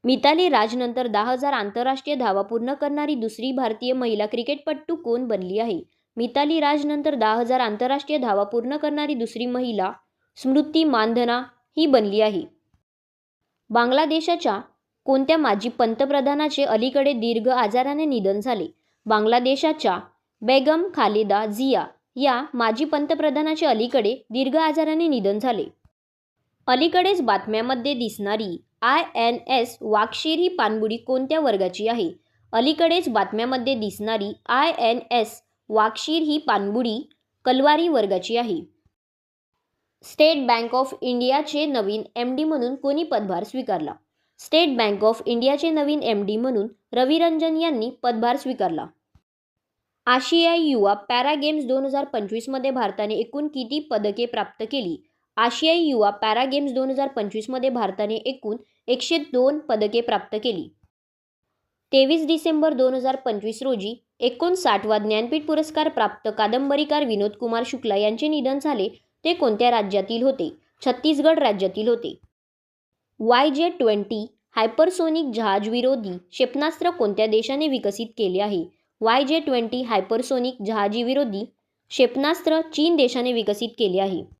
मिताली राजनंतर 10,000 आंतरराष्ट्रीय धावा पूर्ण करणारी दुसरी भारतीय महिला क्रिकेटपटू कोण बनली आहे? मिताली राजनंतर 10,000 आंतरराष्ट्रीय धावा पूर्ण करणारी दुसरी महिला स्मृती मानधना ही बनली आहे. बांगलादेशाच्या कोणत्या माजी पंतप्रधानाचे अलीकडे दीर्घ आजाराने निधन झाले? बांगलादेशाच्या बेगम खालेदा जिया या माजी पंतप्रधानाचे अलीकडे दीर्घ आजाराने निधन झाले. अलीकडेच बातम्यांमध्ये दिसणारी INS वाकशीर ही पाणबुडी कोणत्या वर्गाची आहे? अलीकडेच बातम्यांमध्ये दिसणारी INS वाकशीर ही पाणबुडी कलवारी वर्गाची आहे. स्टेट बँक ऑफ इंडियाचे नवीन MD म्हणून कोणी पदभार स्वीकारला? स्टेट बँक ऑफ इंडियाचे नवीन MD म्हणून रवी रंजन यांनी पदभार स्वीकारला. आशियाई युवा पॅरा गेम्स 2025 मध्ये भारताने एकूण किती पदके प्राप्त केली? आशियाई युवा पॅरा गेम्स 2025 मध्ये भारताने एकूण 102 पदके प्राप्त केली. 23 डिसेंबर 2025 रोजी 59वा ज्ञानपीठ पुरस्कार प्राप्त कादंबरीकार विनोद कुमार शुक्ला यांचे निधन झाले. ते कोणत्या राज्यातील होते? छत्तीसगड राज्यातील होते. YJ-20 हायपरसोनिक जहाजविरोधी क्षेपणास्त्र कोणत्या देशाने विकसित केले आहे? YJ-20 हायपरसोनिक जहाजीविरोधी क्षेपणास्त्र चीन देशाने विकसित केले आहे.